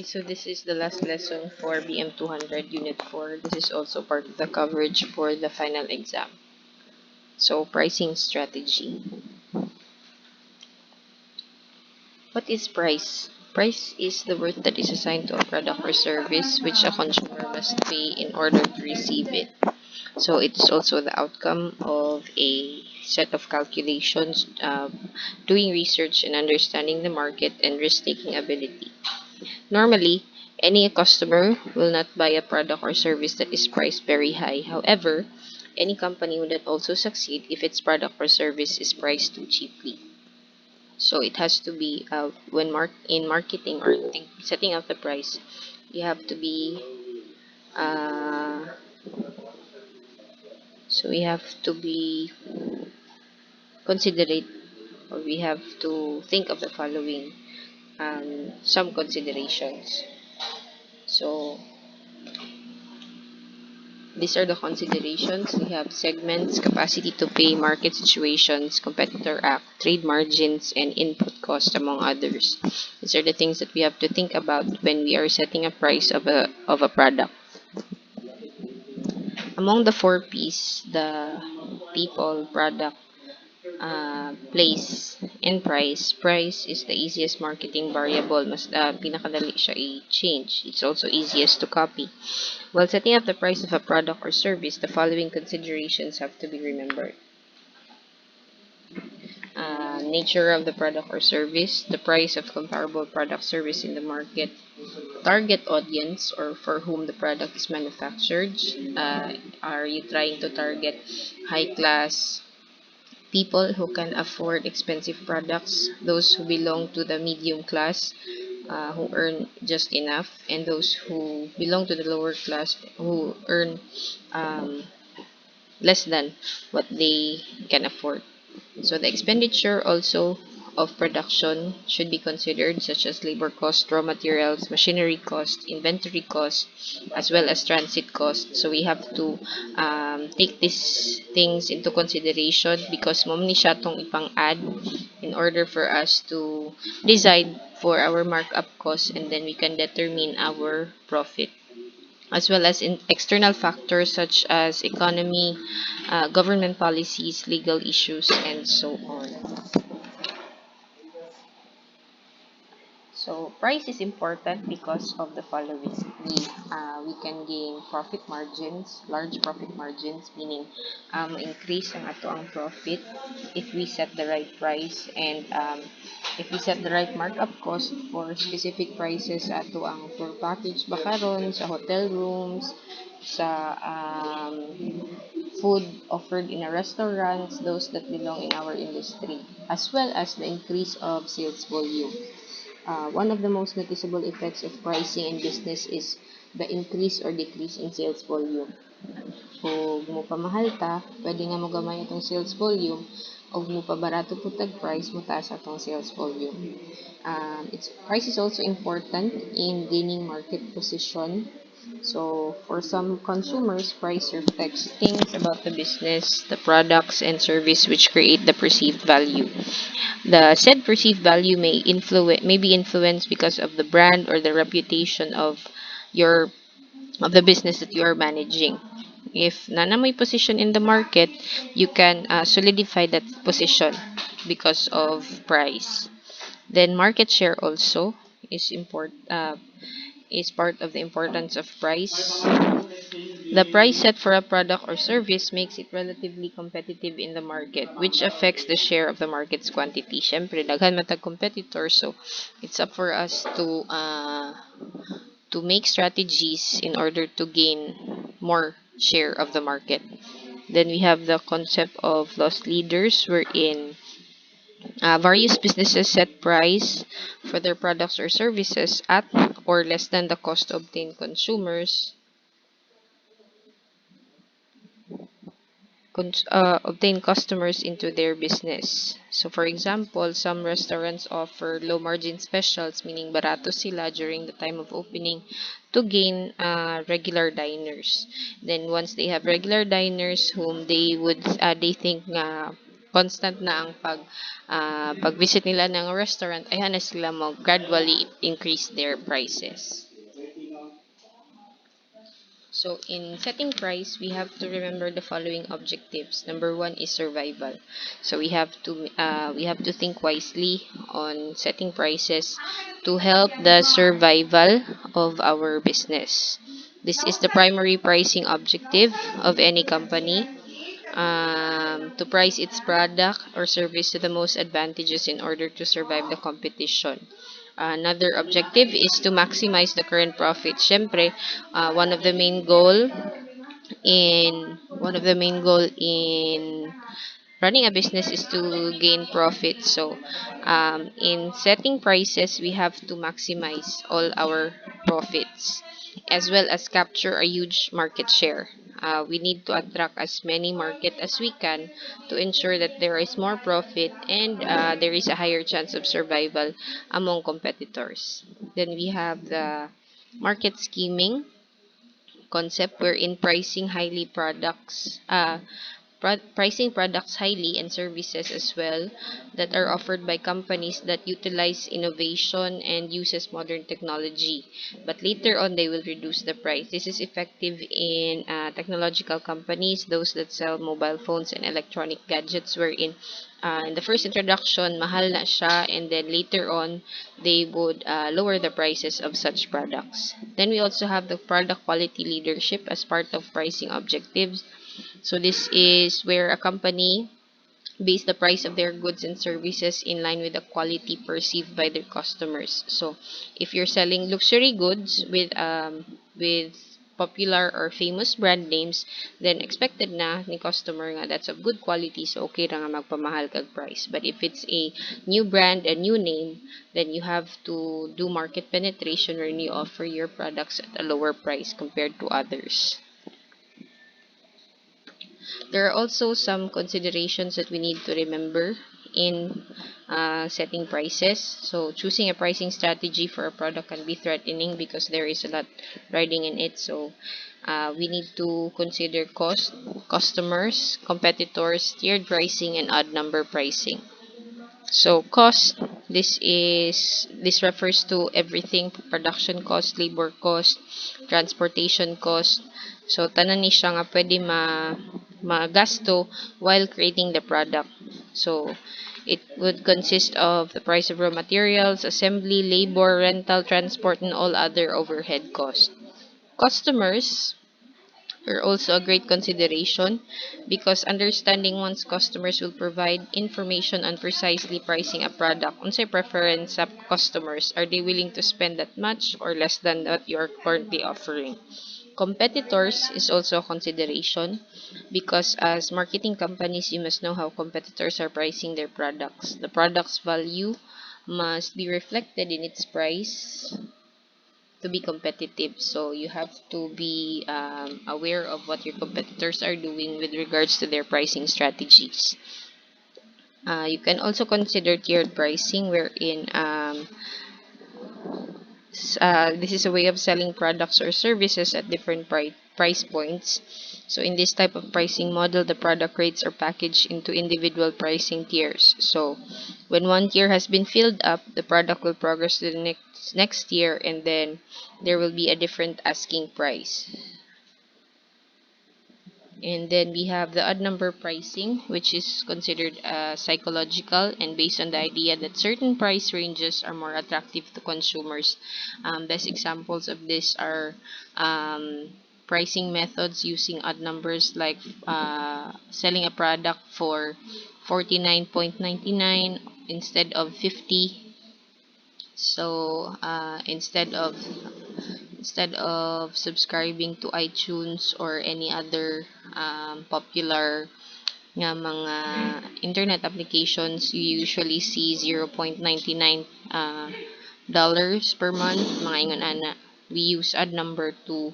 So this is the last lesson for BM200 Unit 4. This is also part of the coverage for the final exam. So pricing strategy. What is price? Price is the word that is assigned to a product or service which a consumer must pay in order to receive it. So it's also the outcome of a set of calculations, doing research and understanding the market and risk-taking ability. Normally, any customer will not buy a product or service that is priced very high. However, any company will not also succeed if its product or service is priced too cheaply. So it has to be when in marketing or setting out the price, you have to be uh, we have to be considerate, or we have to think of the following some considerations. So these are the considerations. We have segments, capacity to pay, market situations, competitor act, trade margins, and input cost, among others. These are the things that we have to think about when we are setting a price of a product. Among the 4 P's, the people, product, place, and price. Price is the easiest marketing variable. Mas pinakadali siya i-change. It's also easiest to copy. While setting up the price of a product or service, the following considerations have to be remembered. Nature of the product or service, the price of comparable product service in the market, target audience or for whom the product is manufactured. Are you trying to target high class people who can afford expensive products, those who belong to the medium class, who earn just enough, and those who belong to the lower class who earn less than what they can afford. So the expenditure also of production should be considered, such as labor cost, raw materials, machinery cost, inventory cost, as well as transit cost. So we have to take these things into consideration because momni siya tong ipang-add in order for us to decide for our markup cost, and then we can determine our profit, as well as in external factors such as economy, government policies, legal issues, and so on. So price is important because of the following. We can gain profit margins, large profit margins, meaning increase ang ato ang profit if we set the right price, and if we set the right markup cost for specific prices ato ang tour package bakaron sa hotel rooms, sa food offered in a restaurants, those that belong in our industry, as well as the increase of sales volume. One of the most noticeable effects of pricing in business is the increase or decrease in sales volume. Kung mo pa mahal ta, pwede nga mo gamay itong sales volume, o mo pa barato po tag price, mo taas atong sales volume. Price is also important in gaining market position. So, for some consumers, price reflects things about the business, the products, and service which create the perceived value. The said perceived value may be influenced because of the brand or the reputation of the business that you are managing. If nana may position in the market, you can solidify that position because of price. Then market share also is part of the importance of price. The price set for a product or service makes it relatively competitive in the market, which affects the share of the market's quantity. Syempre, daghan matag competitors, so it's up for us to make strategies in order to gain more share of the market. Then we have the concept of loss leaders, wherein various businesses set price for their products or services at or less than the cost to obtain obtain customers into their business. So for example, some restaurants offer low margin specials, meaning barato sila during the time of opening to gain regular diners. Then once they have regular diners whom they think constant na ang pag-visit nila ng restaurant, ay hana sila mo gradually increase their prices. So, in setting price, we have to remember the following objectives. Number one is survival. So, we have to think wisely on setting prices to help the survival of our business. This is the primary pricing objective of any company, to price its product or service to the most advantageous in order to survive the competition. Another objective is to maximize the current profit. Syempre, one of the main goal in running a business is to gain profit. So, in setting prices, we have to maximize all our profits as well as capture a huge market share. We need to attract as many market as we can to ensure that there is more profit and there is a higher chance of survival among competitors. Then we have the market scheming concept wherein pricing products highly and services as well that are offered by companies that utilize innovation and uses modern technology, but later on they will reduce the price. This is effective in technological companies, those that sell mobile phones and electronic gadgets, wherein in the first introduction mahal na siya, and then later on they would lower the prices of such products. Then we also have the product quality leadership as part of pricing objectives. So this is where a company base the price of their goods and services in line with the quality perceived by their customers. So if you're selling luxury goods with popular or famous brand names, then expected na ni customer nga that's of good quality, so okay ra nga magpamahal kag price. But if it's a new brand, a new name, then you have to do market penetration wherein you offer your products at a lower price compared to others. There are also some considerations that we need to remember in setting prices. So, choosing a pricing strategy for a product can be threatening because there is a lot riding in it. So, we need to consider cost, customers, competitors, tiered pricing, and odd number pricing. So cost, this refers to everything: production cost, labor cost, transportation cost. So tanan ni siya nga pwede magasto while creating the product. So it would consist of the price of raw materials, assembly, labor, rental, transport, and all other overhead costs. Customers are also a great consideration because understanding one's customers will provide information on precisely pricing a product. Unsay preference sa customers? Are they willing to spend that much or less than what you are currently offering? Competitors is also a consideration because as marketing companies, you must know how competitors are pricing their products. The product's value must be reflected in its price to be competitive. So you have to be aware of what your competitors are doing with regards to their pricing strategies. You can also consider tiered pricing, wherein this is a way of selling products or services at different price points. So in this type of pricing model, the product rates are packaged into individual pricing tiers. So when one tier has been filled up, the product will progress to the next tier, and then there will be a different asking price. And then we have the odd number pricing, which is considered psychological and based on the idea that certain price ranges are more attractive to consumers. Best examples of this are pricing methods using odd numbers, like selling a product for 49.99 instead of 50. So instead of subscribing to iTunes or any other popular nga mga internet applications, you usually see 0.99 dollars per month, mga ingon ana. We use odd number to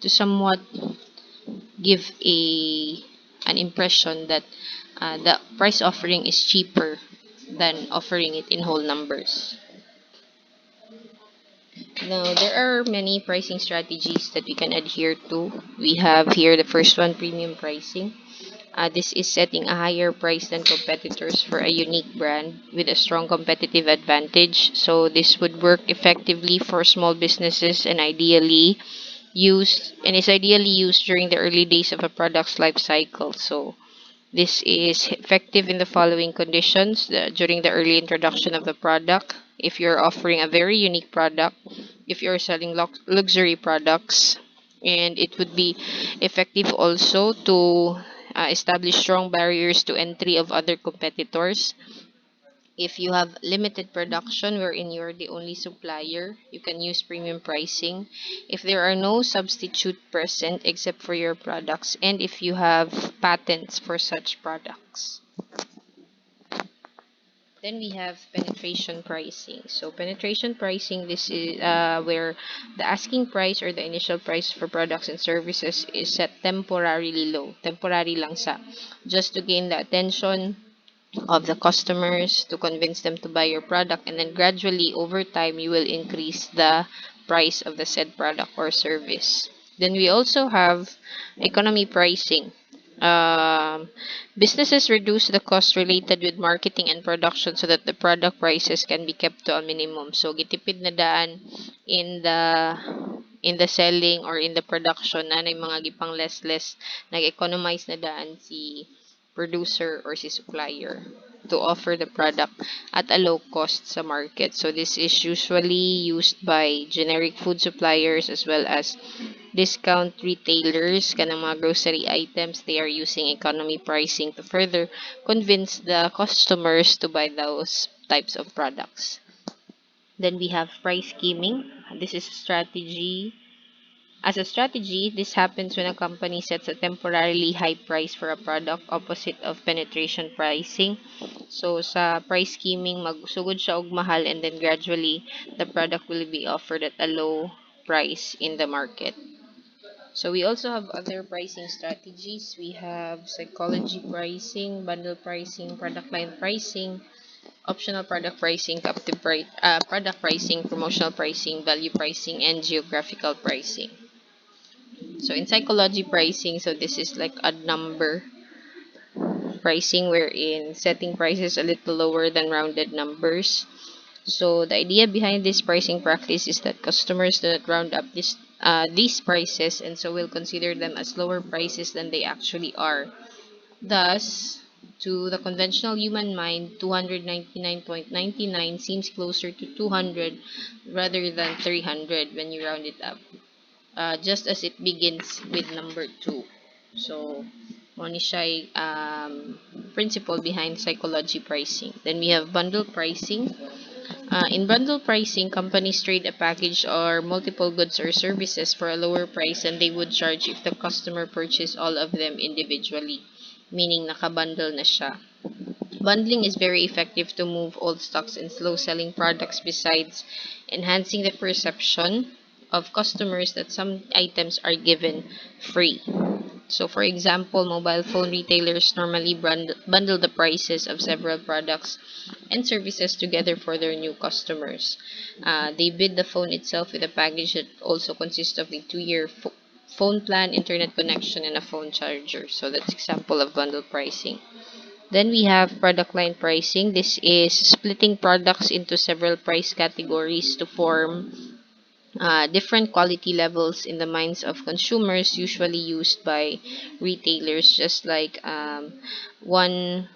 somewhat give an impression that the price offering is cheaper than offering it in whole numbers. Now, there are many pricing strategies that we can adhere to. We have here the first one, premium pricing. This is setting a higher price than competitors for a unique brand with a strong competitive advantage. So this would work effectively for small businesses is ideally used during the early days of a product's life cycle. So this is effective in the following conditions: during the early introduction of the product, if you're offering a very unique product, if you're selling luxury products, and it would be effective also to establish strong barriers to entry of other competitors. If you have limited production wherein you're the only supplier, you can use premium pricing. If there are no substitute present except for your products, and if you have patents for such products. Then we have penetration pricing. So penetration pricing, this is where the asking price or the initial price for products and services is set temporarily low, temporary lang sa, just to gain the attention of the customers, to convince them to buy your product, and then gradually over time you will increase the price of the said product or service. Then we also have economy pricing. um, Businesses reduce the cost related with marketing and production so that the product prices can be kept to a minimum. So gitipid na daan in the selling or in the production na mga gipang less nag-economize na daan si producer or si supplier to offer the product at a low cost sa market. So this is usually used by generic food suppliers as well as discount retailers. Kanang mga grocery items, they are using economy pricing to further convince the customers to buy those types of products. Then we have price skimming. This is a strategy As a strategy, this happens when a company sets a temporarily high price for a product opposite of penetration pricing. So sa price scheming, magsugod siya og mahal, and then gradually the product will be offered at a low price in the market. So we also have other pricing strategies. We have psychology pricing, bundle pricing, product line pricing, optional product pricing, product pricing, promotional pricing, value pricing, and geographical pricing. So in psychology pricing, so this is like a number pricing wherein setting prices a little lower than rounded numbers. So the idea behind this pricing practice is that customers do not round up these prices, and so will consider them as lower prices than they actually are. Thus, to the conventional human mind, 299.99 seems closer to 200 rather than 300 when you round it up, just as it begins with number 2. So, mo ni siya principle behind psychology pricing. Then we have bundle pricing. In bundle pricing, companies trade a package or multiple goods or services for a lower price than they would charge if the customer purchased all of them individually, meaning nakabundle na siya. Bundling is very effective to move old stocks and slow-selling products besides enhancing the perception of customers that some items are given free. So, for example, mobile phone retailers normally bundle the prices of several products and services together for their new customers. They bid the phone itself with a package that also consists of a 2-year phone plan, internet connection, and a phone charger. So that's example of bundle pricing. Then we have product line pricing. This is splitting products into several price categories to form different quality levels in the minds of consumers, usually used by retailers. Just like one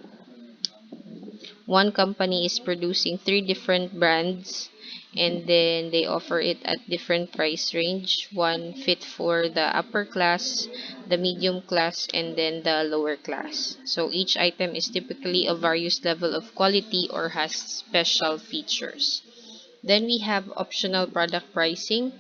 one company is producing 3 different brands, and then they offer it at different price range. One fit for the upper class, the medium class, and then the lower class. So each item is typically of various level of quality or has special features. Then we have optional product pricing.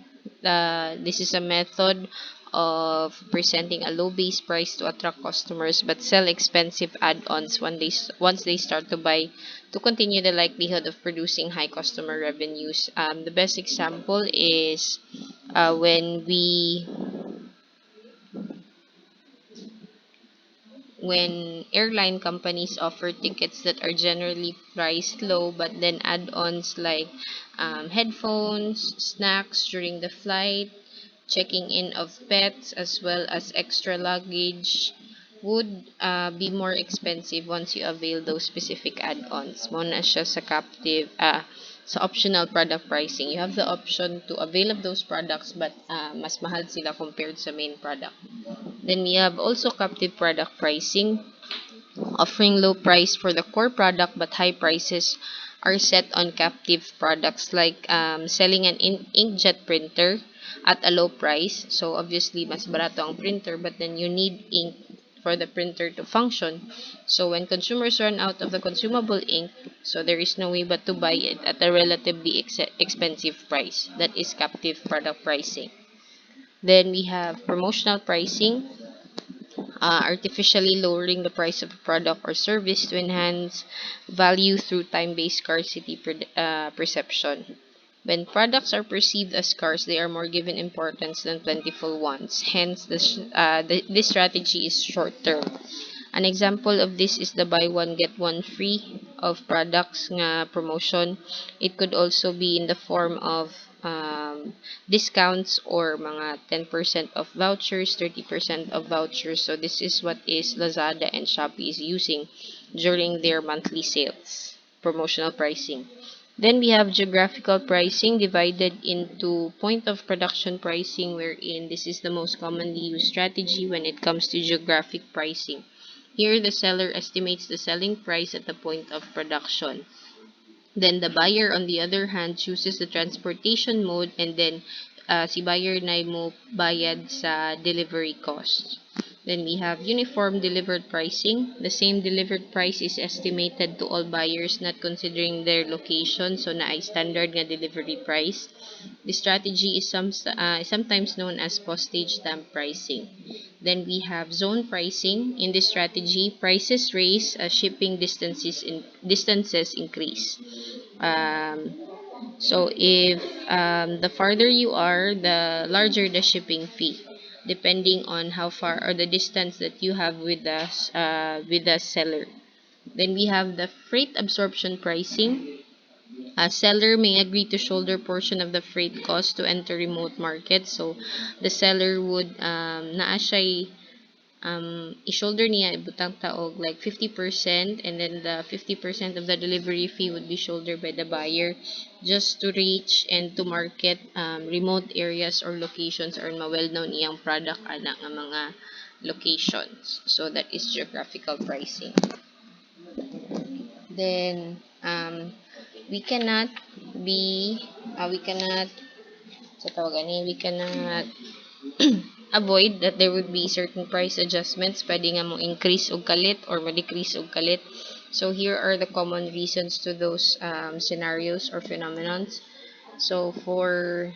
This is a method of presenting a low base price to attract customers but sell expensive add-ons once they start to buy, to continue the likelihood of producing high customer revenues. The best example is when airline companies offer tickets that are generally priced low but then add-ons like headphones, snacks during the flight, checking in of pets, as well as extra luggage, would be more expensive once you avail those specific add-ons. Mo na siya sa sa optional product pricing. You have the option to avail of those products but mas mahal sila compared sa main product. Then we have also captive product pricing, offering low price for the core product but high prices are set on captive products, like selling an inkjet printer at a low price. So obviously mas barato ang printer, but then you need ink for the printer to function. So when consumers run out of the consumable ink, so there is no way but to buy it at a relatively expensive price. That is captive product pricing. Then we have promotional pricing, artificially lowering the price of a product or service to enhance value through time-based scarcity perception. When products are perceived as scarce, they are more given importance than plentiful ones. Hence, this strategy is short-term. An example of this is the buy one get one free of products nga promotion. It could also be in the form of discounts or mga 10% of vouchers, 30% of vouchers. So this is what is Lazada and Shopee is using during their monthly sales, promotional pricing. Then we have geographical pricing divided into point of production pricing, wherein this is the most commonly used strategy when it comes to geographic pricing. Here, the seller estimates the selling price at the point of production. Then, the buyer, on the other hand, chooses the transportation mode, and then si buyer na mo bayad sa delivery cost. Then, we have uniform delivered pricing. The same delivered price is estimated to all buyers, not considering their location, so na ay standard nga delivery price. The strategy is sometimes known as postage stamp pricing. Then we have zone pricing. In this strategy, prices rise as shipping distances increase. So if the farther you are, the larger the shipping fee, depending on how far or the distance that you have with the seller. Then we have the freight absorption pricing. A seller may agree to shoulder portion of the freight cost to enter remote markets. So the seller would naa siya i-shoulder niya ibutang taog like 50%, and then the 50% of the delivery fee would be shouldered by the buyer just to reach and to market remote areas or locations or ma-well-known iyang product ana nga mga locations. So that is geographical pricing. Then we cannot be we cannot sa tawagan ni we cannot avoid that there would be certain price adjustments. Pwede nga mo increase og kalit or ma-decrease og kalit. So here are the common reasons to those scenarios or phenomenons. So for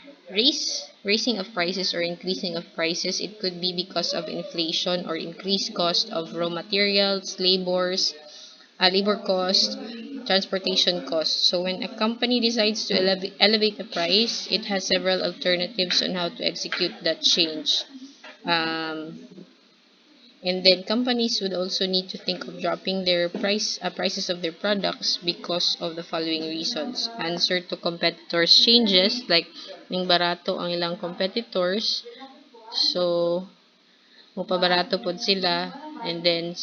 raising of prices or increasing of prices, it could be because of inflation or increased cost of raw materials, labor cost, transportation cost. So when a company decides to elevate the price, it has several alternatives on how to execute that change. And then companies would also need to think of dropping their prices of their products because of the following reasons. Answer to competitors changes, like ning barato ang ilang competitors. So mupabarato pod sila, and then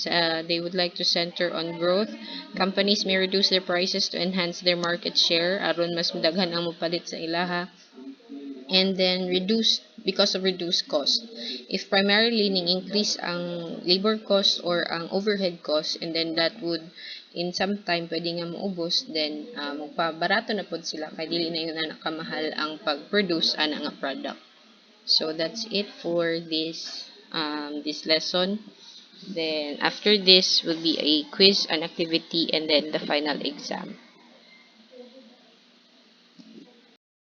they would like to center on growth. Companies may reduce their prices to enhance their market share aron mas daghan ang mopalit sa ilaha. And then because of reduced cost. If primarily ning increase ang labor cost or ang overhead cost, and then that would in some time pwede nga maubos, then magpabarato na pod sila kay dili na yun na nakamahal ang pag-produce ana nga product. So that's it for this lesson. Then after this will be a quiz, an activity, and then the final exam.